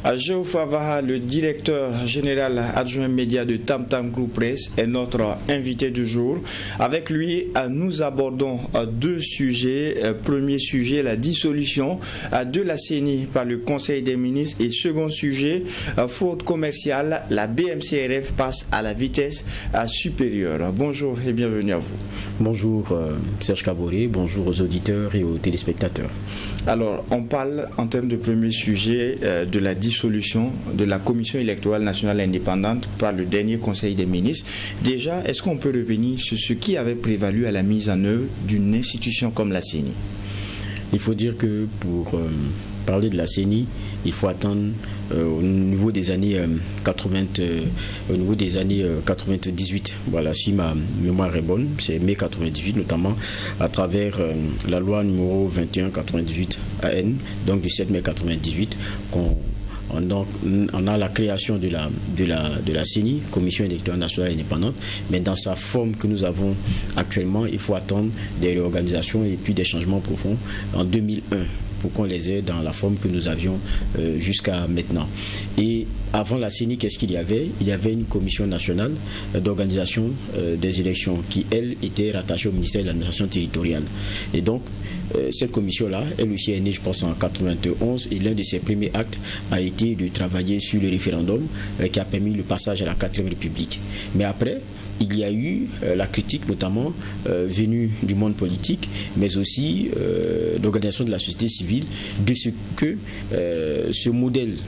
Geoff Avaha, le directeur général adjoint média de Tam Tam Group Press, est notre invité du jour. Avec lui, nous abordons deux sujets. Premier sujet, la dissolution de la CENI par le Conseil des ministres. Et second sujet, fraude commerciale. La BMCRF passe à la vitesse supérieure. Bonjour et bienvenue à vous. Bonjour Serge Kaboré, bonjour aux auditeurs et aux téléspectateurs. Alors, on parle en termes de premier sujet de la dissolution de la Commission électorale nationale indépendante par le dernier Conseil des ministres. Déjà, est-ce qu'on peut revenir sur ce qui avait prévalu à la mise en œuvre d'une institution comme la CENI? Il faut dire que pour parler de la CENI, il faut attendre au niveau des années 98. Voilà, si ma mémoire est bonne, c'est mai 98 notamment, à travers la loi numéro 2198 AN, donc du 7 mai 98, on a la création de la CENI, Commission électorale nationale indépendante, mais dans sa forme que nous avons actuellement, il faut attendre des réorganisations et puis des changements profonds en 2001. Pour qu'on les ait dans la forme que nous avions jusqu'à maintenant. Et avant la CENI, qu'est-ce qu'il y avait? Il y avait une commission nationale d'organisation des élections qui, elle, était rattachée au ministère de l'administration territoriale. Et donc, cette commission-là, elle aussi est née, je pense, en 91, et l'un de ses premiers actes a été de travailler sur le référendum qui a permis le passage à la 4e République. Mais après, il y a eu la critique notamment venue du monde politique, mais aussi d'organisation de la société civile, de ce que ce modèle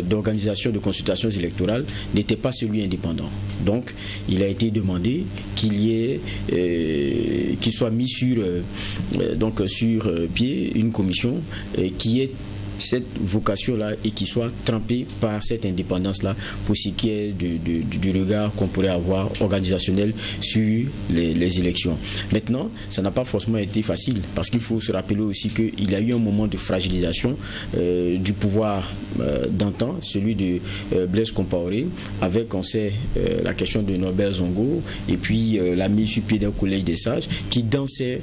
d'organisation de consultations électorales n'était pas celui indépendant. Donc, il a été demandé qu'il soit mis sur pied une commission qui ait cette vocation-là et qui soit trempée par cette indépendance-là pour ce qui est du regard qu'on pourrait avoir organisationnel sur les élections. Maintenant, ça n'a pas forcément été facile parce qu'il faut se rappeler aussi qu'il y a eu un moment de fragilisation du pouvoir d'antan, celui de Blaise Compaoré, avec, on sait, la question de Norbert Zongo et puis la mise sur pied d'un collège des sages qui, dans ses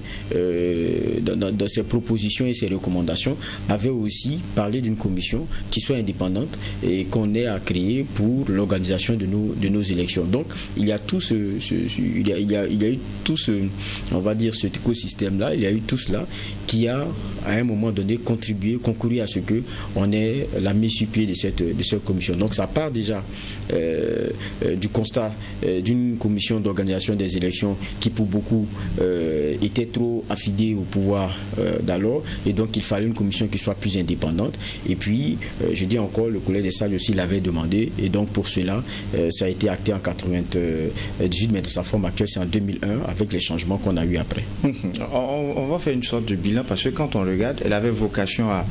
propositions et ses recommandations, avait aussi parler d'une commission qui soit indépendante et qu'on ait à créer pour l'organisation de nos élections. Donc, il y a tout il y a eu tout ce, on va dire, cet écosystème-là, il y a eu tout cela qui a, à un moment donné, concouru à ce que on ait la mise sur pied de cette commission. Donc, ça part déjà du constat d'une commission d'organisation des élections qui, pour beaucoup, était trop affidée au pouvoir d'alors, et donc il fallait une commission qui soit plus indépendante. Et puis, je dis encore, le collège des sages aussi l'avait demandé, et donc pour cela, ça a été acté en 98, mais de sa forme actuelle, c'est en 2001, avec les changements qu'on a eu après. On va faire une sorte de bilan, parce que quand on regarde, elle avait vocation à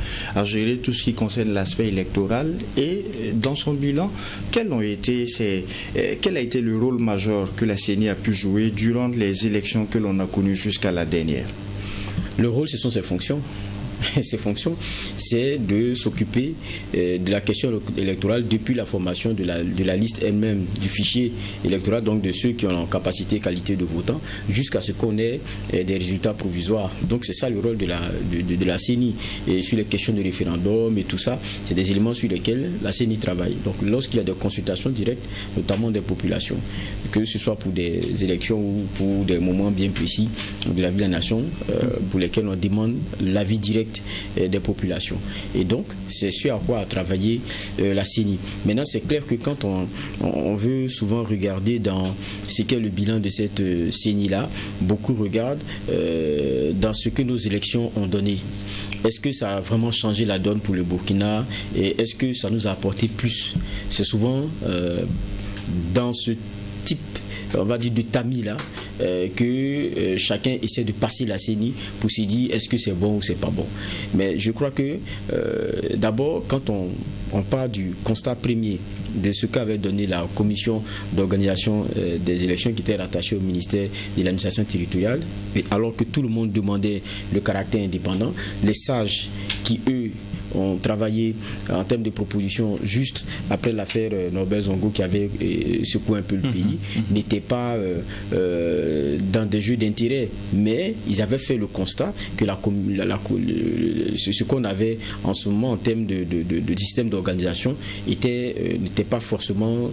gérer tout ce qui concerne l'aspect électoral, et dans son bilan, quel a été le rôle majeur que la CENI a pu jouer durant les élections que l'on a connues jusqu'à la dernière? Le rôle, ce sont ses fonctions. Ses fonctions, c'est de s'occuper de la question électorale depuis la formation de la liste elle-même, du fichier électoral, donc de ceux qui ont la capacité, qualité de votant, jusqu'à ce qu'on ait des résultats provisoires. Donc c'est ça le rôle de la CENI. Et sur les questions de référendum et tout ça, c'est des éléments sur lesquels la CENI travaille. Donc lorsqu'il y a des consultations directes, notamment des populations, que ce soit pour des élections ou pour des moments bien précis de la vie de la nation, pour lesquels on demande l'avis direct des populations. Et donc, c'est ce à quoi a travaillé la CENI. Maintenant, c'est clair que quand on veut souvent regarder dans ce qu'est le bilan de cette CENI-là, beaucoup regardent dans ce que nos élections ont donné. Est-ce que ça a vraiment changé la donne pour le Burkina? Et est-ce que ça nous a apporté plus? C'est souvent dans ce type, on va dire, de tamis là, que chacun essaie de passer la CENI pour se dire est-ce que c'est bon ou c'est pas bon. Mais je crois que d'abord, quand on part du constat premier de ce qu'avait donné la commission d'organisation des élections qui était rattachée au ministère de l'administration territoriale, et alors que tout le monde demandait le caractère indépendant, les sages qui, eux, ont travaillé en termes de propositions juste après l'affaire Norbert Zongo qui avait secoué un peu le pays, n'étaient pas dans des jeux d'intérêt, mais ils avaient fait le constat que ce qu'on avait en ce moment en termes de système d'organisation n'était pas forcément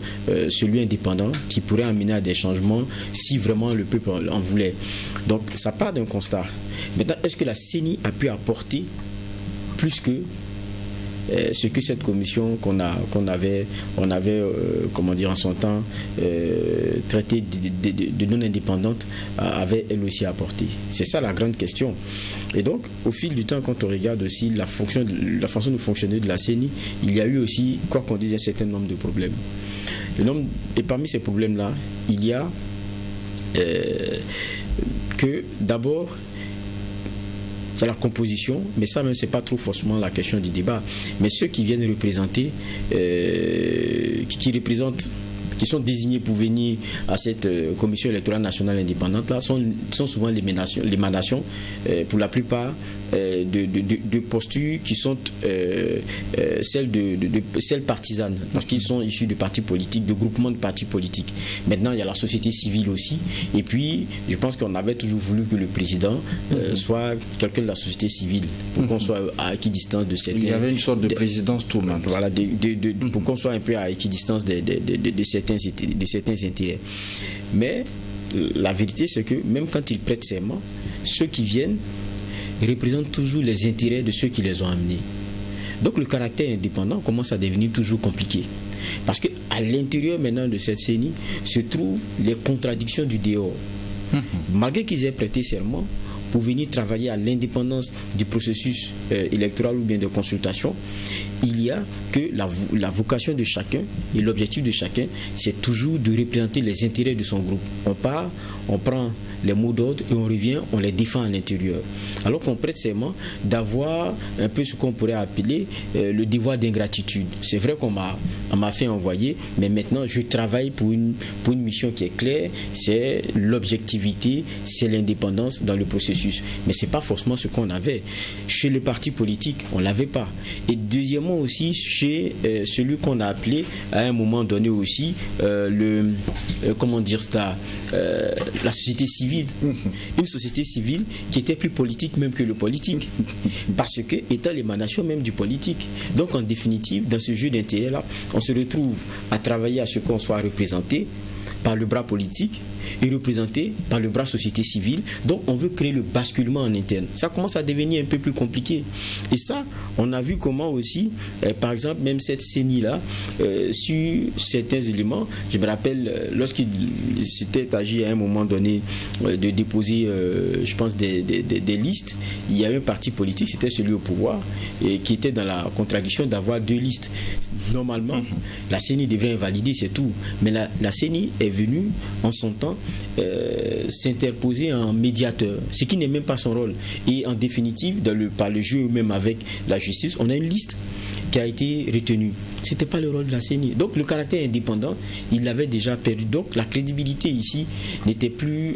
celui indépendant qui pourrait amener à des changements si vraiment le peuple en voulait. Donc ça part d'un constat. Maintenant, est-ce que la CENI a pu apporter plus que ce que cette commission qu'on avait comment dire en son temps traité de non indépendante avait elle aussi apporté? C'est ça la grande question. Et donc au fil du temps, quand on regarde aussi la façon de fonctionner de la CENI, il y a eu aussi, quoi qu'on dise, un certain nombre de problèmes. Et parmi ces problèmes là, il y a que d'abord c'est la composition, mais ça même c'est pas trop forcément la question du débat, mais ceux qui viennent représenter qui sont désignés pour venir à cette commission électorale nationale indépendante là sont souvent l'émanation pour la plupart de postures qui sont celles partisanes, parce qu'ils sont issus de partis politiques, de groupements de partis politiques. Maintenant il y a la société civile aussi, et puis je pense qu'on avait toujours voulu que le président soit quelqu'un de la société civile pour qu'on soit à équidistance de cette... Il y avait une sorte de présidence tournante. Voilà, pour qu'on soit un peu à équidistance de certains intérêts. Mais la vérité c'est que même quand ils prêtent serment, ceux qui viennent représentent toujours les intérêts de ceux qui les ont amenés. Donc le caractère indépendant commence à devenir toujours compliqué. Parce qu'à l'intérieur maintenant de cette CENI se trouvent les contradictions du dehors. Malgré qu'ils aient prêté serment pour venir travailler à l'indépendance du processus électoral ou bien de consultation, il y a que la vocation de chacun et l'objectif de chacun, c'est toujours de représenter les intérêts de son groupe. On part, on prend les mots d'ordre et on revient, on les défend à l'intérieur. Alors qu'on prête serment d'avoir un peu ce qu'on pourrait appeler le devoir d'ingratitude. C'est vrai qu'on m'a fait envoyer, mais maintenant je travaille pour une mission qui est claire, c'est l'objectivité, c'est l'indépendance dans le processus. Mais ce n'est pas forcément ce qu'on avait. Chez le parti politique, on ne l'avait pas. Et deuxièmement aussi, chez celui qu'on a appelé à un moment donné aussi comment dire ça, la société civile. Une société civile qui était plus politique même que le politique, parce que étant l'émanation même du politique. Donc en définitive, dans ce jeu d'intérêt là, on se retrouve à travailler à ce qu'on soit représenté par le bras politique et représenté par le bras société civile. Donc on veut créer le basculement en interne. Ça commence à devenir un peu plus compliqué. Et ça, on a vu comment aussi, par exemple, même cette CENI là, sur certains éléments, je me rappelle lorsqu'il s'était agi à un moment donné de déposer, je pense, des listes, il y avait un parti politique, c'était celui au pouvoir, et qui était dans la contradiction d'avoir deux listes. Normalement, la CENI devrait invalider, c'est tout. Mais la CENI est venue en son temps s'interposer en médiateur, ce qui n'est même pas son rôle. Et en définitive, par le jeu même avec la justice, on a une liste qui a été retenue. Ce n'était pas le rôle de la CENI. Donc le caractère indépendant, il l'avait déjà perdu. Donc la crédibilité ici n'était plus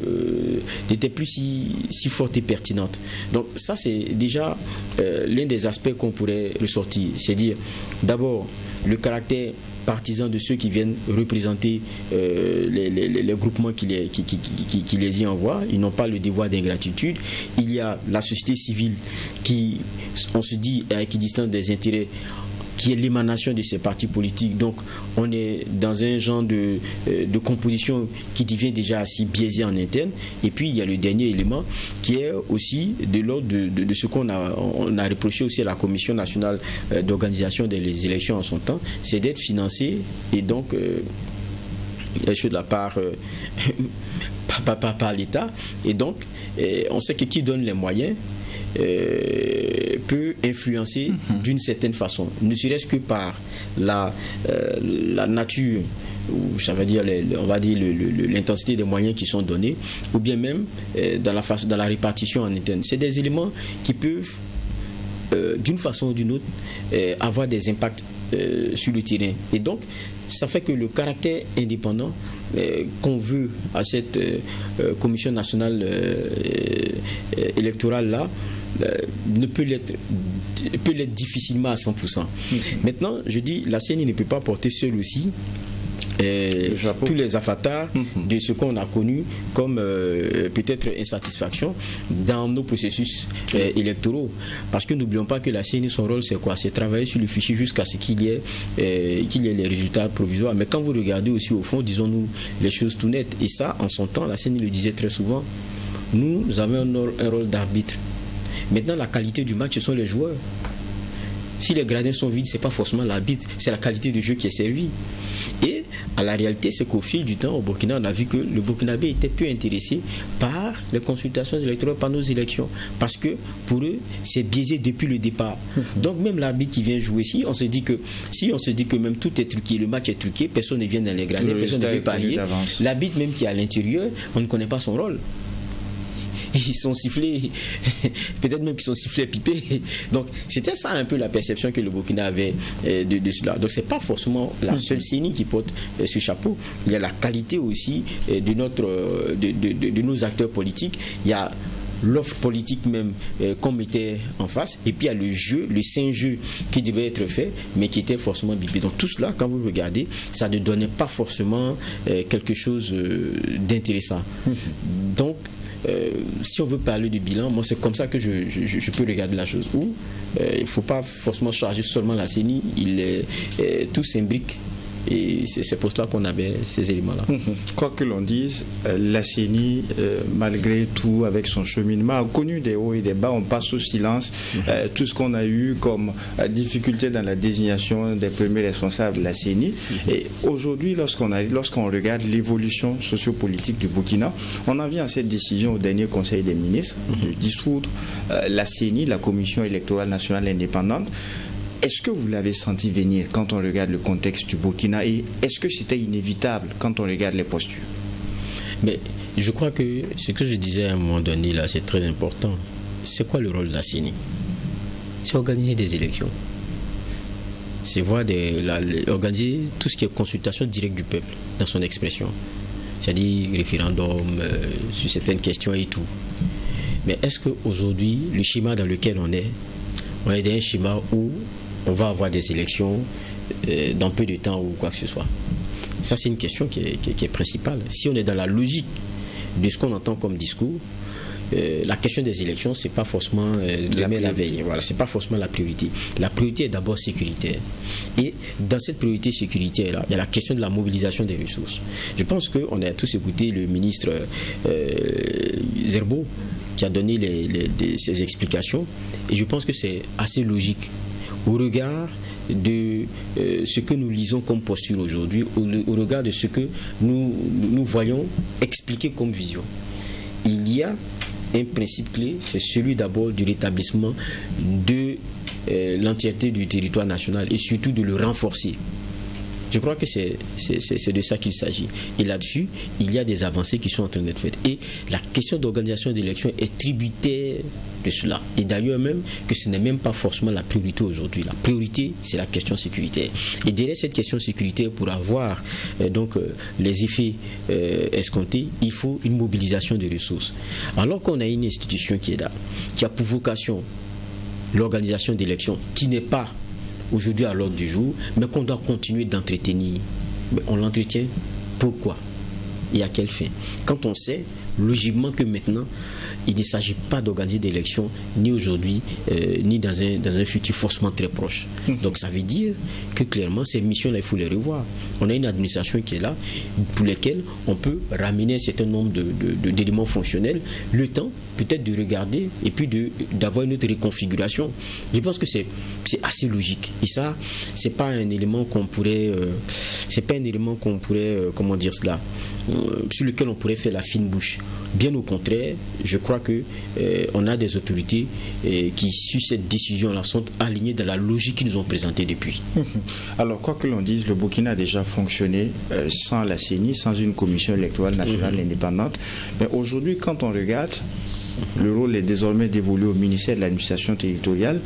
si forte et pertinente. Donc ça, c'est déjà l'un des aspects qu'on pourrait ressortir. C'est-à-dire, d'abord, le caractère partisans de ceux qui viennent représenter les groupements qui les y envoient. Ils n'ont pas le devoir d'ingratitude. Il y a la société civile qui, on se dit, à équidistance des intérêts, qui est l'émanation de ces partis politiques. Donc on est dans un genre de composition qui devient déjà assez biaisé en interne. Et puis il y a le dernier élément qui est aussi de l'ordre de ce qu'on a reproché aussi à la Commission nationale d'organisation des élections en son temps, c'est d'être financé et donc de la part par l'État. Et donc on sait que qui donne les moyens peut influencer d'une certaine façon, ne serait-ce que par la nature, ou ça veut dire on va dire l'intensité des moyens qui sont donnés, ou bien même dans la répartition en interne. C'est des éléments qui peuvent d'une façon ou d'une autre avoir des impacts sur le terrain. Et donc ça fait que le caractère indépendant qu'on veut à cette commission nationale électorale là peut l'être difficilement à 100%. Maintenant, je dis, la CENI ne peut pas porter seule aussi tous les avatars de ce qu'on a connu comme peut-être insatisfaction dans nos processus électoraux. Parce que n'oublions pas que la CENI, son rôle, c'est quoi? C'est travailler sur le fichier jusqu'à ce qu'il y ait les résultats provisoires. Mais quand vous regardez aussi au fond, disons-nous les choses tout nettes, et ça, en son temps, la CENI le disait très souvent, nous avons un rôle d'arbitre. Maintenant, la qualité du match, ce sont les joueurs. Si les gradins sont vides, ce n'est pas forcément l'arbitre, c'est la qualité du jeu qui est servie. Et à la réalité, c'est qu'au fil du temps, au Burkina, on a vu que le Burkinabé était peu intéressé par les consultations électorales, par nos élections. Parce que pour eux, c'est biaisé depuis le départ. Donc même l'arbitre qui vient jouer, si on se dit que même tout est truqué, le match est truqué, personne ne vient dans les gradins, personne ne veut parier. L'arbitre même qui est à l'intérieur, on ne connaît pas son rôle. Ils sont sifflés, peut-être même qu'ils sont sifflés pipés. Donc c'était ça un peu la perception que le Burkina avait de cela. Donc c'est pas forcément la seule CENI qui porte ce chapeau. Il y a la qualité aussi de nos acteurs politiques. Il y a l'offre politique même qu'on mettait en face, et puis il y a le jeu, le saint jeu qui devait être fait, mais qui était forcément bipé. Donc tout cela, quand vous regardez, ça ne donnait pas forcément quelque chose d'intéressant. Donc si on veut parler du bilan, moi c'est comme ça que je peux regarder la chose. Où il ne faut pas forcément charger seulement la CENI, tout s'imbrique. Et c'est pour cela qu'on avait ces éléments-là. Quoi que l'on dise, la CENI, malgré tout, avec son cheminement, a connu des hauts et des bas. On passe au silence tout ce qu'on a eu comme difficulté dans la désignation des premiers responsables de la CENI. Et aujourd'hui, lorsqu'on regarde l'évolution sociopolitique du Burkina, on en vient à cette décision au dernier Conseil des ministres de dissoudre la CENI, la Commission électorale nationale indépendante. Est-ce que vous l'avez senti venir quand on regarde le contexte du Burkina, et est-ce que c'était inévitable quand on regarde les postures? Mais je crois que ce que je disais à un moment donné là, c'est très important. C'est quoi le rôle de la CENI? C'est organiser des élections. C'est organiser tout ce qui est consultation directe du peuple dans son expression. C'est-à-dire référendum sur certaines questions et tout. Mais est-ce qu'aujourd'hui, le schéma dans lequel on est dans un schéma où on va avoir des élections dans peu de temps ou quoi que ce soit? Ça, c'est une question qui est principale. Si on est dans la logique de ce qu'on entend comme discours, la question des élections, c'est pas forcément demain la veille. Voilà, c'est pas forcément la priorité. La priorité est d'abord sécuritaire. Et dans cette priorité sécuritaire-là, il y a la question de la mobilisation des ressources. Je pense qu'on a tous écouté le ministre Zerbo qui a donné ses explications. Et je pense que c'est assez logique au regard de ce que nous lisons comme posture aujourd'hui, au regard de ce que nous voyons expliquer comme vision. Il y a un principe clé, c'est celui d'abord du rétablissement de l'entièreté du territoire national et surtout de le renforcer. Je crois que c'est de ça qu'il s'agit. Et là-dessus, il y a des avancées qui sont en train d'être faites. Et la question d'organisation d'élections est tributaire de cela. Et d'ailleurs même que ce n'est même pas forcément la priorité aujourd'hui. La priorité, c'est la question sécuritaire. Et derrière cette question sécuritaire, pour avoir les effets escomptés, il faut une mobilisation de ressources. Alors qu'on a une institution qui est là, qui a pour vocation l'organisation d'élections, qui n'est pas aujourd'hui à l'ordre du jour, mais qu'on doit continuer d'entretenir. Mais on l'entretient pourquoi et à quelle fin? Quand on sait logiquement que maintenant, il ne s'agit pas d'organiser des élections ni aujourd'hui, ni dans un futur forcément très proche. Donc ça veut dire que clairement, ces missions-là, il faut les revoir. On a une administration qui est là, pour lesquelles on peut ramener un certain nombre d'éléments fonctionnels, le temps peut-être de regarder et puis d'avoir une autre réconfiguration. Je pense que c'est assez logique. Et ça, c'est pas un élément qu'on pourrait, comment dire cela, sur lequel on pourrait faire la fine bouche. Bien au contraire, je crois que on a des autorités qui, sur cette décision-là, sont alignées dans la logique qu'ils nous ont présentée depuis. Alors, quoi que l'on dise, le Burkina a déjà fonctionné sans la CENI, sans une commission électorale nationale indépendante. Mais aujourd'hui, quand on regarde, le rôle est désormais dévolu au ministère de l'administration territoriale.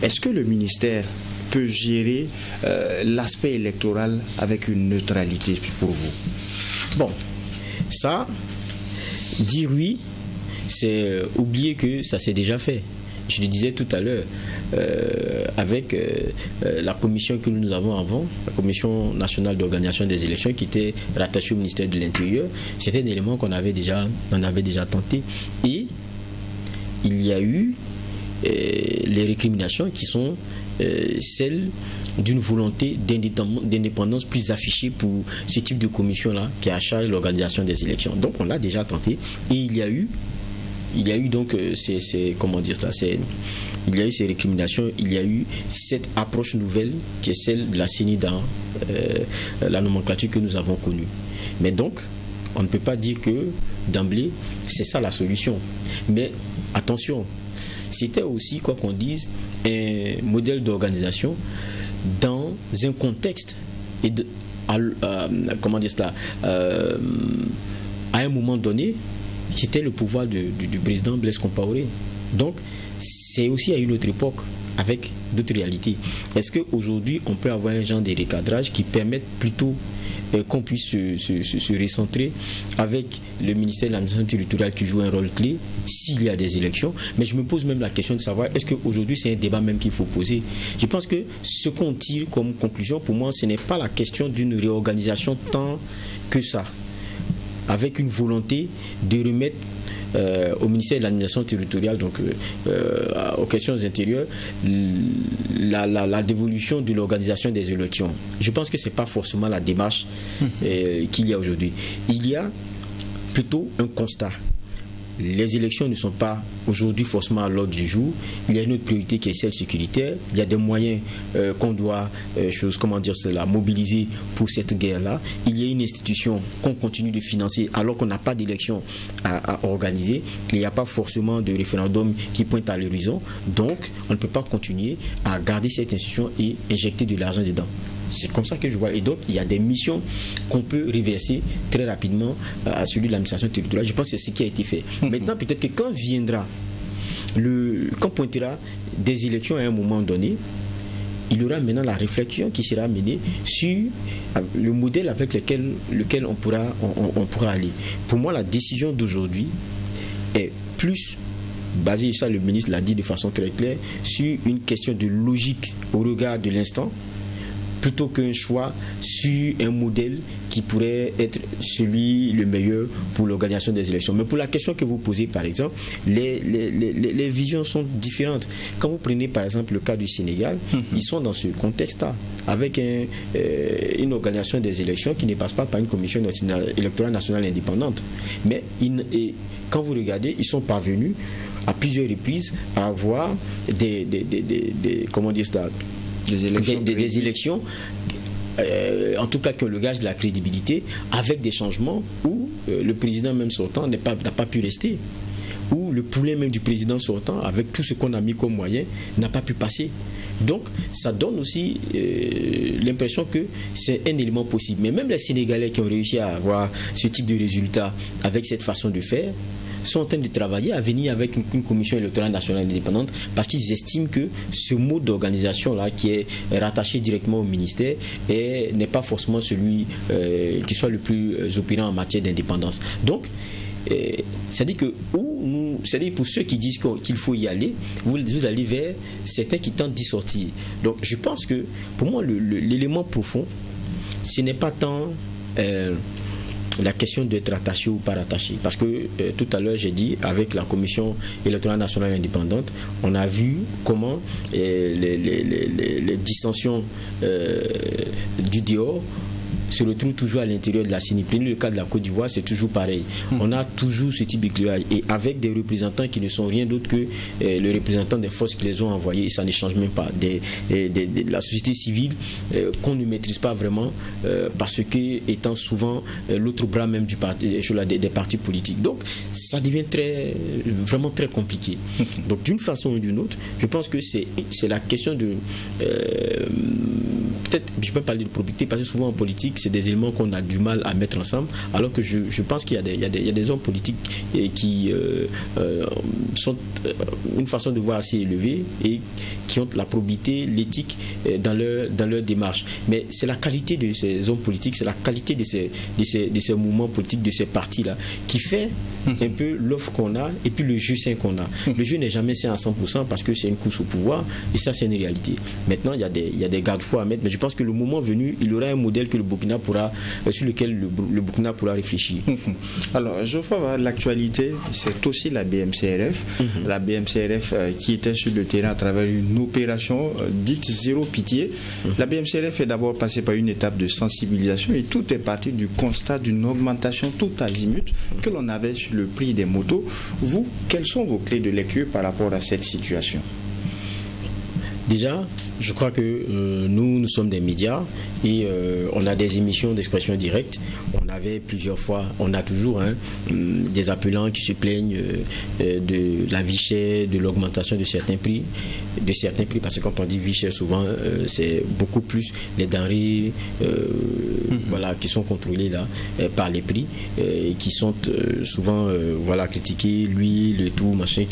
Est-ce que le ministère peut gérer l'aspect électoral avec une neutralité pour vous? Bon, ça, dire oui, c'est oublier que ça s'est déjà fait. je le disais tout à l'heure, avec la commission que nous avons avant, la Commission nationale d'organisation des élections, qui était rattachée au ministère de l'Intérieur, c'était un élément qu'on avait déjà tenté. Et il y a eu les récriminations qui sont celles d'une volonté d'indépendance plus affichée pour ce type de commission-là qui est à charge de l'organisation des élections. Donc on l'a déjà tenté et il y a eu donc il y a eu ces récriminations, il y a eu cette approche nouvelle qui est celle de la CENI dans la nomenclature que nous avons connue. Mais donc on ne peut pas dire que d'emblée c'est ça la solution. Mais attention, c'était aussi, quoi qu'on dise, un modèle d'organisation dans un contexte et à un moment donné, c'était le pouvoir du président Blaise Compaoré. Donc, c'est aussi à une autre époque, avec d'autres réalités. Est-ce qu'aujourd'hui, on peut avoir un genre de recadrage qui permette plutôt qu'on puisse se recentrer avec le ministère de l'administration territoriale qui joue un rôle clé s'il y a des élections? Mais je me pose même la question de savoir, est-ce qu'aujourd'hui c'est un débat même qu'il faut poser? Je pense que ce qu'on tire comme conclusion, pour moi, ce n'est pas la question d'une réorganisation tant que ça, avec une volonté de remettre au ministère de l'administration territoriale, donc aux questions intérieures, la dévolution de l'organisation des élections. Je pense que ce n'est pas forcément la démarche qu'il y a aujourd'hui. Il y a plutôt un constat. Les élections ne sont pas aujourd'hui forcément à l'ordre du jour. Il y a une autre priorité qui est celle sécuritaire. Il y a des moyens qu'on doit mobiliser pour cette guerre-là. Il y a une institution qu'on continue de financer alors qu'on n'a pas d'élection à organiser. Il n'y a pas forcément de référendum qui pointe à l'horizon. Donc, on ne peut pas continuer à garder cette institution et injecter de l'argent dedans. C'est comme ça que je vois. Et donc, il y a des missions qu'on peut reverser très rapidement à celui de l'administration territoriale. Je pense que c'est ce qui a été fait. Maintenant, peut-être que quand pointera des élections à un moment donné, il y aura maintenant la réflexion qui sera menée sur le modèle avec lequel on pourra aller. Pour moi, la décision d'aujourd'hui est plus basée, ça le ministre l'a dit de façon très claire, sur une question de logique au regard de l'instant, plutôt qu'un choix sur un modèle qui pourrait être celui le meilleur pour l'organisation des élections. Mais pour la question que vous posez, par exemple, les visions sont différentes. Quand vous prenez par exemple le cas du Sénégal, ils sont dans ce contexte-là, avec une organisation des élections qui ne passe pas par une commission électorale nationale indépendante. Mais quand vous regardez, ils sont parvenus à plusieurs reprises à avoir des élections, en tout cas qui ont le gage de la crédibilité, avec des changements où le président même sortant n'a pas pu rester, où le poulet même du président sortant, avec tout ce qu'on a mis comme moyen, n'a pas pu passer. Donc ça donne aussi l'impression que c'est un élément possible. Mais même les Sénégalais qui ont réussi à avoir ce type de résultat avec cette façon de faire sont en train de travailler à venir avec une commission électorale nationale indépendante, parce qu'ils estiment que ce mode d'organisation-là qui est rattaché directement au ministère n'est pas forcément celui qui soit le plus opérant en matière d'indépendance. Donc, c'est-à-dire que pour ceux qui disent qu'il faut y aller, vous allez vers certains qui tentent d'y sortir. Donc, je pense que pour moi, l'élément profond, ce n'est pas tant la question d'être attaché ou pas rattaché. Parce que tout à l'heure, j'ai dit, avec la Commission électorale nationale indépendante, on a vu comment les dissensions du dehors se retrouvent toujours à l'intérieur de la CENI. Prenez le cas de la Côte d'Ivoire, c'est toujours pareil. On a toujours ce type de clivage, et avec des représentants qui ne sont rien d'autre que les représentants des forces qui les ont envoyés, et ça ne change même pas. De la société civile qu'on ne maîtrise pas vraiment, parce que étant souvent l'autre bras même du parti, des partis politiques. Donc ça devient vraiment très compliqué. Donc d'une façon ou d'une autre, je pense que c'est la question de peut-être, je peux parler de probité, parce que souvent en politique, c'est des éléments qu'on a du mal à mettre ensemble, alors que je pense qu'il y a des hommes politiques qui sont une façon de voir assez élevée et qui ont la probité, l'éthique dans leur démarche. Mais c'est la qualité de ces hommes politiques, c'est la qualité de ces mouvements politiques, de ces partis-là, qui fait un peu l'offre qu'on a et puis le jeu sain qu'on a. Le jeu n'est jamais sain à 100% parce que c'est une course au pouvoir et ça c'est une réalité. Maintenant il y a des garde-fous à mettre, mais je pense que le moment venu, il y aura un modèle que le Burkina pourra, sur lequel le Burkina pourra réfléchir. Alors Geoffroy, l'actualité c'est aussi la BMCRF, la BMCRF qui était sur le terrain à travers une opération dite zéro pitié. La BMCRF est d'abord passée par une étape de sensibilisation et tout est parti du constat d'une augmentation tout azimut que l'on avait sur le prix des motos. Vous, quelles sont vos clés de lecture par rapport à cette situation? Déjà, je crois que nous sommes des médias et on a des émissions d'expression directe. On avait plusieurs fois, on a toujours des appelants qui se plaignent de la vie chère, de l'augmentation de certains prix, parce que quand on dit vie chère, souvent c'est beaucoup plus les denrées voilà, qui sont contrôlées là, par les prix et qui sont souvent voilà, critiquées, l'huile, le tout, machin,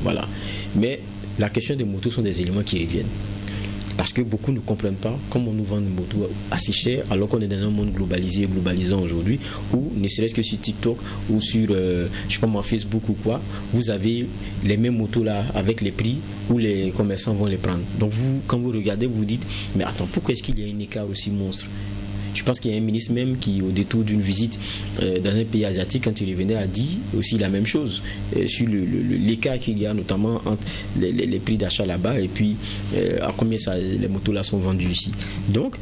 voilà. Mais la question des motos sont des éléments qui reviennent. Parce que beaucoup ne comprennent pas comment on nous vend une moto assez chère alors qu'on est dans un monde globalisant aujourd'hui, où ne serait-ce que sur TikTok ou sur je sais pas moi, Facebook ou quoi, vous avez les mêmes motos là avec les prix où les commerçants vont les prendre. Donc vous, quand vous regardez, vous vous dites mais attends, pourquoi est-ce qu'il y a un écart aussi monstre? Je pense qu'il y a un ministre même qui, au détour d'une visite dans un pays asiatique, quand il revenait, a dit aussi la même chose sur l'écart qu'il y a notamment entre les prix d'achat là-bas et puis à combien les motos là sont vendues ici. Donc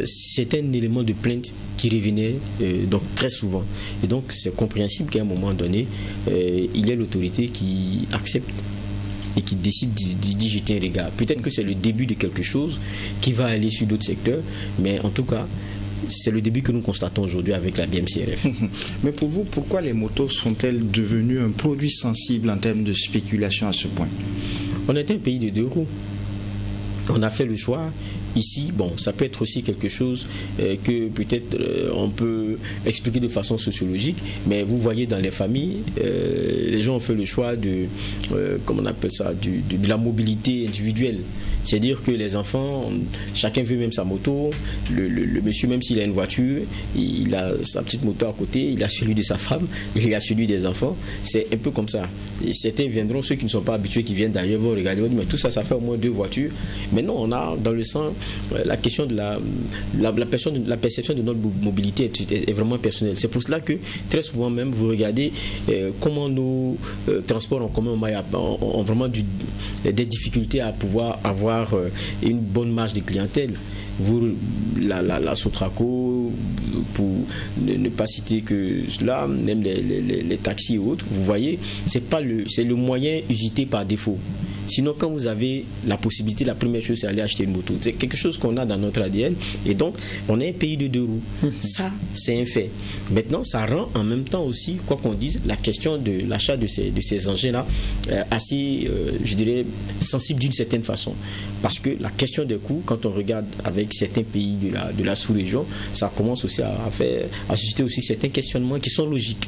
c'est un élément de plainte qui revenait donc très souvent. Et donc c'est compréhensible qu'à un moment donné, il y ait l'autorité qui accepte et qui décide d'y jeter un regard. Peut-être que c'est le début de quelque chose qui va aller sur d'autres secteurs, mais en tout cas, c'est le début que nous constatons aujourd'hui avec la BMCRF. Mais pour vous, pourquoi les motos sont-elles devenues un produit sensible en termes de spéculation à ce point? On est un pays de deux roues. On a fait le choix. Ici, bon, ça peut être aussi quelque chose que peut-être on peut expliquer de façon sociologique, mais vous voyez dans les familles, les gens ont fait le choix de, comment on appelle ça, de la mobilité individuelle. C'est-à-dire que les enfants, chacun veut même sa moto, le monsieur, même s'il a une voiture, il a sa petite moto à côté, il a celui de sa femme, il a celui des enfants. C'est un peu comme ça. Et certains viendront, ceux qui ne sont pas habitués, qui viennent d'ailleurs, vont regarder, vont dire, mais tout ça, ça fait au moins 2 voitures. Mais non, on a dans le sang la question de la perception de notre mobilité est vraiment personnelle. C'est pour cela que très souvent même, vous regardez comment nos transports en commun ont vraiment des difficultés à pouvoir avoir une bonne marge de clientèle. Vous, la Sotraco, pour ne pas citer que cela, même les taxis et autres, vous voyez, c'est le moyen usité par défaut. Sinon, quand vous avez la possibilité, la première chose, c'est aller acheter une moto. C'est quelque chose qu'on a dans notre ADN. Et donc, on est un pays de 2 roues. Ça, c'est un fait. Maintenant, ça rend en même temps aussi, quoi qu'on dise, la question de l'achat de ces engins-là assez, je dirais, sensible d'une certaine façon. Parce que la question des coûts, quand on regarde avec certains pays de la sous-région, ça commence aussi à susciter aussi certains questionnements qui sont logiques.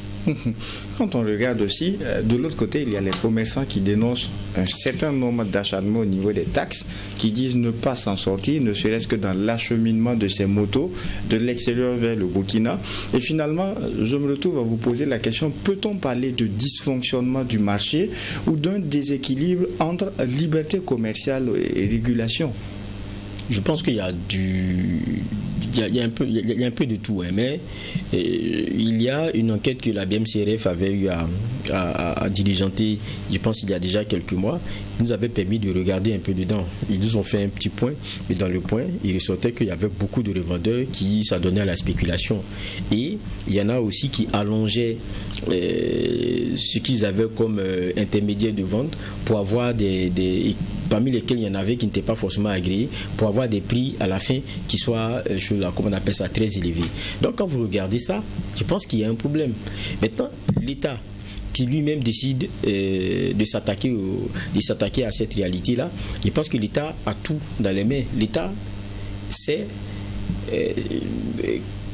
Quand on regarde aussi, de l'autre côté, il y a les commerçants qui dénoncent un certain nombre d'acharnements au niveau des taxes, qui disent ne pas s'en sortir, ne serait-ce que dans l'acheminement de ces motos de l'extérieur vers le Burkina. Et finalement, je me retrouve à vous poser la question, peut-on parler de dysfonctionnement du marché ou d'un déséquilibre entre liberté commerciale et régulation? Je pense qu'il y a il y a un peu de tout, hein, mais il y a une enquête que la BMCRF avait eu à diligenter, je pense il y a déjà quelques mois, qui nous avait permis de regarder un peu dedans. Ils nous ont fait un petit point, et dans le point, il ressortait qu'il y avait beaucoup de revendeurs qui s'adonnaient à la spéculation. Et il y en a aussi qui allongeaient ce qu'ils avaient comme intermédiaire de vente pour avoir parmi lesquels il y en avait qui n'étaient pas forcément agréés, pour avoir des prix à la fin qui soient, comment on appelle ça, très élevés. Donc quand vous regardez ça, je pense qu'il y a un problème. Maintenant, l'État qui lui-même décide de s'attaquer à cette réalité-là, je pense que l'État a tout dans les mains. L'État sait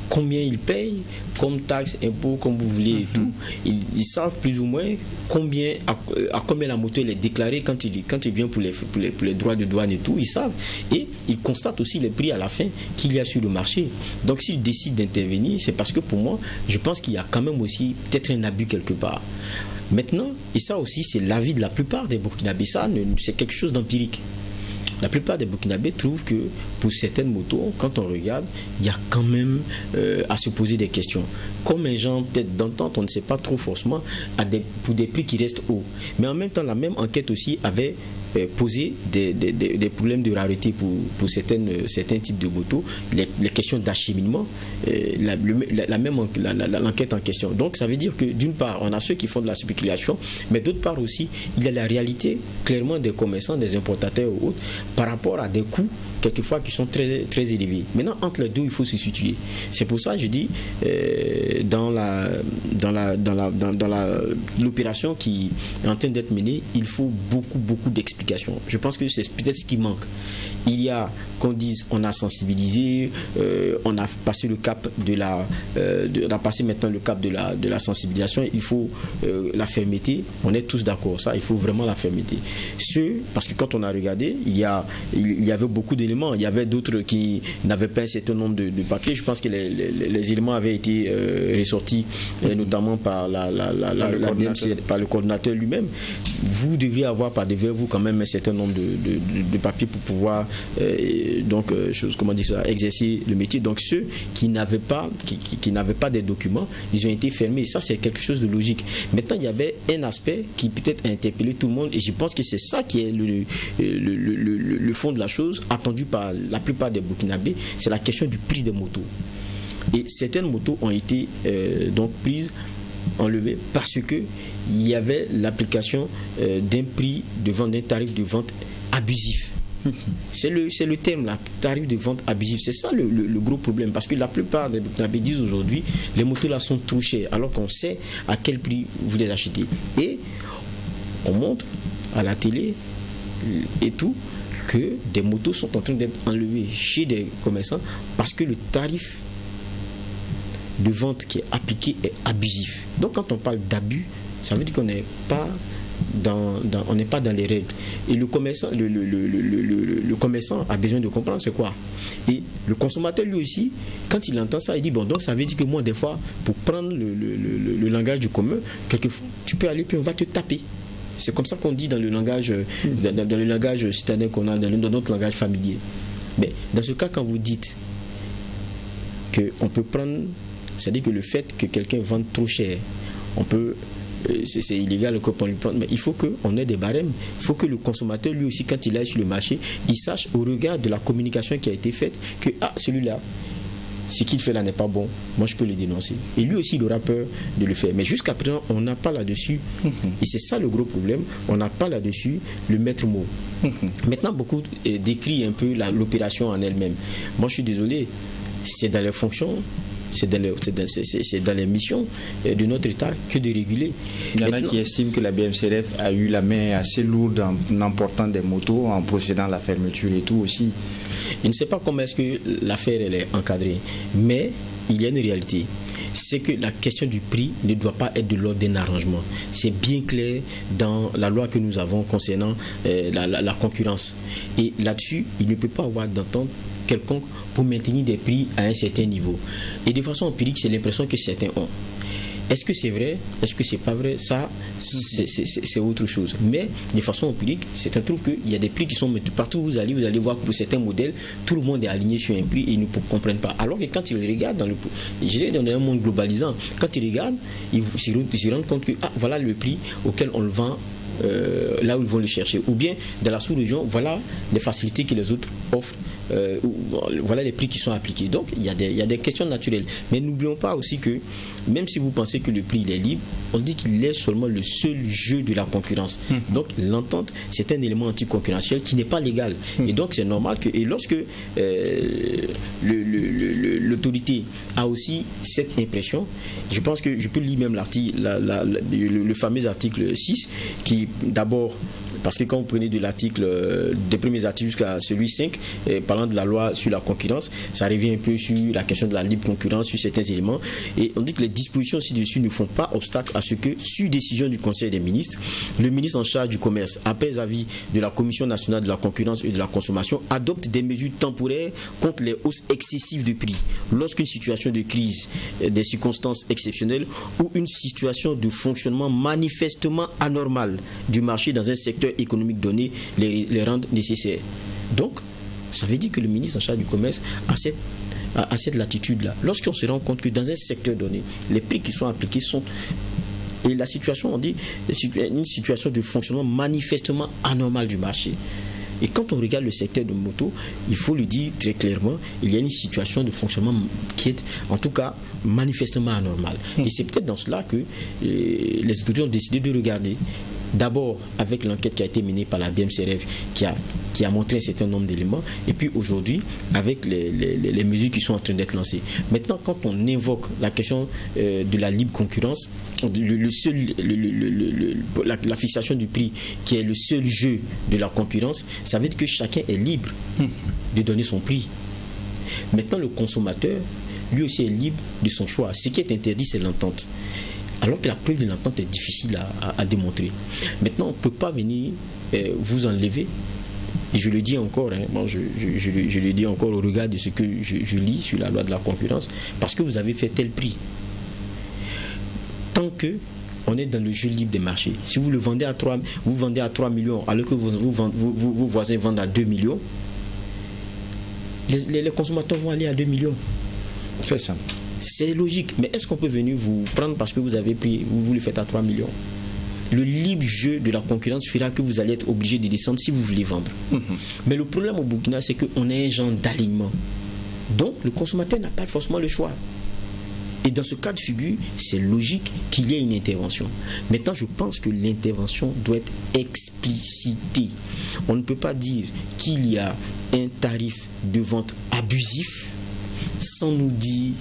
combien ils payent comme taxes, impôts, comme vous voulez et tout. Ils savent plus ou moins à combien la moto elle est déclarée quand il vient pour les droits de douane et tout. Ils savent. Et ils constatent aussi les prix à la fin qu'il y a sur le marché. Donc s'ils décident d'intervenir, c'est parce que pour moi, je pense qu'il y a quand même aussi peut-être un abus quelque part. Maintenant, et ça aussi, c'est l'avis de la plupart des Burkinabés. Ça, c'est quelque chose d'empirique. La plupart des Burkinabés trouvent que pour certaines motos, quand on regarde, il y a quand même à se poser des questions. Comme un genre peut-être d'entente, on ne sait pas trop forcément, pour des prix qui restent hauts. Mais en même temps, la même enquête aussi avait posé des problèmes de rareté pour certains types de motos, les questions d'acheminement, l'enquête en question. Donc ça veut dire que d'une part, on a ceux qui font de la spéculation, mais d'autre part aussi, il y a la réalité clairement des commerçants, des importateurs ou autres, par rapport à des coûts quelquefois qui sont très, très élevés. Maintenant, entre les deux, il faut se situer. C'est pour ça que je dis, dans l'opération qui est en train d'être menée, il faut beaucoup d'explications. Je pense que c'est peut-être ce qui manque. Il y a, qu'on dise, on a sensibilisé, on a passé le cap on a passé maintenant le cap de la sensibilisation. Il faut la fermeté. On est tous d'accord. Ça, il faut vraiment la fermeté. Parce que quand on a regardé, il y avait beaucoup d'éléments. Il y avait d'autres qui n'avaient pas un certain nombre de papiers. Je pense que les éléments avaient été ressortis, notamment par par le coordinateur lui-même. Vous devriez avoir par devers vous quand même un certain nombre de papiers pour pouvoir exercer le métier. Donc ceux qui n'avaient pas des documents, ils ont été fermés. Et ça, c'est quelque chose de logique. Maintenant, il y avait un aspect qui peut-être a interpellé tout le monde, et je pense que c'est ça qui est le fond de la chose, attendu par la plupart des Burkinabés, c'est la question du prix des motos. Et certaines motos ont été donc prises, enlevées, parce que il y avait l'application d'un prix de vente, d'un tarif de vente abusif. C'est le terme là, tarif de vente abusif. C'est ça le gros problème, parce que la plupart des Burkinabés disent aujourd'hui les motos là sont trop chères, alors qu'on sait à quel prix vous les achetez. Et on montre à la télé et tout que des motos sont en train d'être enlevées chez des commerçants parce que le tarif de vente qui est appliqué est abusif. Donc quand on parle d'abus, ça veut dire qu'on n'est pas on n'est pas dans les règles. Et le commerçant, le commerçant a besoin de comprendre c'est quoi. Et le consommateur lui aussi, quand il entend ça, il dit bon, donc ça veut dire que moi des fois, pour prendre le langage du commun, quelquefois tu peux aller puis on va te taper. C'est comme ça qu'on dit dans le langage citadin qu'on a, dans notre langage familier. Mais dans ce cas, quand vous dites qu'on peut prendre, c'est-à-dire que le fait que quelqu'un vende trop cher, c'est illégal qu'on lui prenne, mais il faut qu'on ait des barèmes. Il faut que le consommateur, lui aussi, quand il est sur le marché, il sache au regard de la communication qui a été faite que celui-là, ce qu'il fait là n'est pas bon, moi je peux le dénoncer. Et lui aussi il aura peur de le faire. Mais jusqu'à présent, on n'a pas là-dessus, et c'est ça le gros problème, on n'a pas là-dessus le maître mot. Maintenant, beaucoup décrit un peu l'opération en elle-même. Moi je suis désolé, c'est dans les fonctions, c'est dans les missions de notre État que de réguler. Il y en a qui estiment que la BMCRF a eu la main assez lourde en emportant des motos, en procédant à la fermeture et tout aussi. Je ne sais pas comment est-ce que l'affaire elle est encadrée, mais il y a une réalité. C'est que la question du prix ne doit pas être de l'ordre d'un arrangement. C'est bien clair dans la loi que nous avons concernant la concurrence. Et là-dessus, il ne peut pas avoir d'entente quelconque pour maintenir des prix à un certain niveau. Et de façon empirique, c'est l'impression que certains ont. Est-ce que c'est vrai? Est-ce que c'est pas vrai? Ça, c'est autre chose. Mais de façon empirique, c'est un truc qu'il y a des prix qui sont partout où vous allez voir que pour certains modèles, tout le monde est aligné sur un prix et ils ne comprennent pas. Alors que quand ils regardent dans un monde globalisant, quand ils regardent, ils se rendent compte que voilà le prix auquel on le vend. Là où ils vont le chercher, ou bien dans la sous-région, voilà les facilités que les autres offrent, voilà les prix qui sont appliqués. Donc il y a des questions naturelles, mais n'oublions pas aussi que même si vous pensez que le prix il est libre, on dit qu'il est seulement le seul jeu de la concurrence. Donc l'entente, c'est un élément anticoncurrentiel qui n'est pas légal, et donc c'est normal que, et lorsque l'autorité a aussi cette impression, je pense que je peux lire même l'article, le fameux article 6 qui d'abord Parce que quand vous prenez de l'article, des premiers articles jusqu'à celui 5, parlant de la loi sur la concurrence, ça revient un peu sur la question de la libre concurrence, sur certains éléments. Et on dit que les dispositions ci-dessus ne font pas obstacle à ce que, sur décision du Conseil des ministres, le ministre en charge du commerce, après avis de la Commission nationale de la concurrence et de la consommation, adopte des mesures temporaires contre les hausses excessives de prix. Lorsqu'une situation de crise, des circonstances exceptionnelles ou une situation de fonctionnement manifestement anormal du marché dans un secteur économique donné les rendent nécessaires. Donc, ça veut dire que le ministre en charge du commerce a cette latitude-là. Lorsqu'on se rend compte que dans un secteur donné, les prix qui sont appliqués sont... Et la situation, on dit, une situation de fonctionnement manifestement anormal du marché. Et quand on regarde le secteur de moto, il faut le dire très clairement, il y a une situation de fonctionnement qui est, en tout cas, manifestement anormale. Et c'est peut-être dans cela que les autorités ont décidé de regarder. D'abord avec l'enquête qui a été menée par la BMCRF qui a montré un certain nombre d'éléments, et puis aujourd'hui avec les mesures qui sont en train d'être lancées. Maintenant, quand on évoque la question de la libre concurrence, la fixation du prix qui est le seul jeu de la concurrence, ça veut dire que chacun est libre de donner son prix. Maintenant, le consommateur, lui aussi est libre de son choix. Ce qui est interdit, c'est l'entente. Alors que la preuve de l'entente est difficile à démontrer. Maintenant, on ne peut pas venir vous enlever. Et je le dis encore, je le dis encore au regard de ce que je lis sur la loi de la concurrence, parce que vous avez fait tel prix. Tant que on est dans le jeu libre des marchés, si vous le vendez à 3, vous vendez à 3 millions, alors que vos voisins vendent à 2 millions, les consommateurs vont aller à 2 millions. C'est simple. C'est logique, mais est-ce qu'on peut venir vous prendre parce que vous avez pris, vous le faites à 3 millions? Le libre jeu de la concurrence fera que vous allez être obligé de descendre si vous voulez vendre. Mais le problème au Burkina, c'est qu'on est un genre d'alignement. Donc, le consommateur n'a pas forcément le choix. Et dans ce cas de figure, c'est logique qu'il y ait une intervention. Maintenant, je pense que l'intervention doit être explicitée. On ne peut pas dire qu'il y a un tarif de vente abusif sans nous dire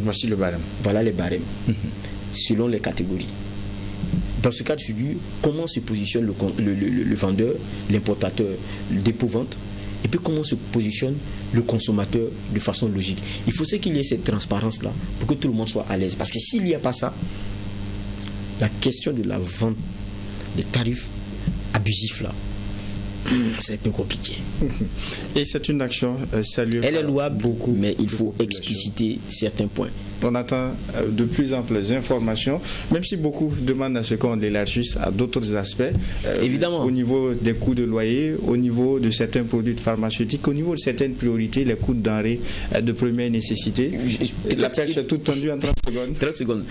voici le barème. Voilà les barèmes, selon les catégories. Dans ce cas de figure, comment se positionne le vendeur, l'importateur, le dépôt-vente, et puis comment se positionne le consommateur de façon logique. Il faut qu'il y ait cette transparence-là pour que tout le monde soit à l'aise. Parce que s'il n'y a pas ça, la question de la vente, des tarifs abusifs là, c'est un peu compliqué. Et c'est une action saluée. Elle est louable beaucoup, mais il faut expliciter certains points. On attend de plus amples informations, même si beaucoup demandent à ce qu'on l'élargisse à d'autres aspects. Évidemment. Au niveau des coûts de loyer, au niveau de certains produits pharmaceutiques, au niveau de certaines priorités, les coûts de denrées de première nécessité. La perche est toute tendue en 30 secondes. 30 secondes.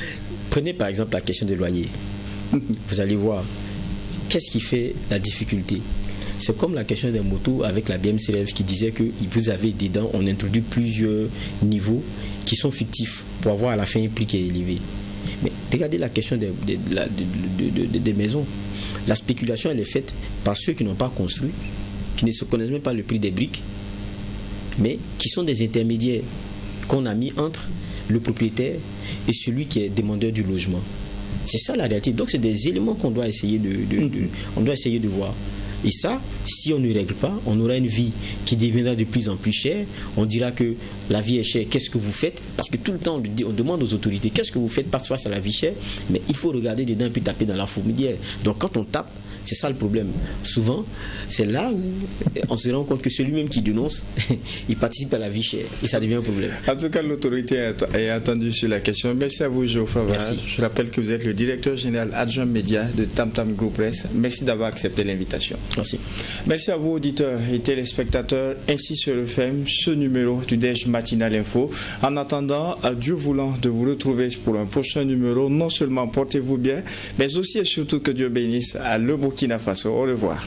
Prenez par exemple la question des loyers. Vous allez voir, qu'est-ce qui fait la difficulté? C'est comme la question des motos avec la BMCRF qui disait que vous avez dedans, on introduit plusieurs niveaux qui sont fictifs pour avoir à la fin un prix qui est élevé. Mais regardez la question des maisons. La spéculation, elle est faite par ceux qui n'ont pas construit, qui ne se connaissent même pas le prix des briques, mais qui sont des intermédiaires qu'on a mis entre le propriétaire et celui qui est demandeur du logement. C'est ça la réalité. Donc c'est des éléments qu'on doit essayer on doit essayer de voir. Et ça, si on ne règle pas, on aura une vie qui deviendra de plus en plus chère. On dira que la vie est chère, qu'est-ce que vous faites? Parce que tout le temps, on demande aux autorités, qu'est-ce que vous faites face à la vie chère? Mais il faut regarder dedans et puis taper dans la fourmilière. Donc quand on tape, c'est ça le problème. Souvent, c'est là où on se rend compte que celui-même qui dénonce, il participe à la vie chère. Et ça devient un problème. En tout cas, l'autorité est attendue sur la question. Merci à vous, Geoffroy Varage. Je rappelle que vous êtes le directeur général adjoint média de Tam Tam Group Press. Merci d'avoir accepté l'invitation. Merci. Merci à vous, auditeurs et téléspectateurs. Ainsi se referme ce numéro du Déj Matinal Info. En attendant, Dieu voulant de vous retrouver pour un prochain numéro, non seulement portez-vous bien, mais aussi et surtout que Dieu bénisse à le Burkina Faso. Au revoir.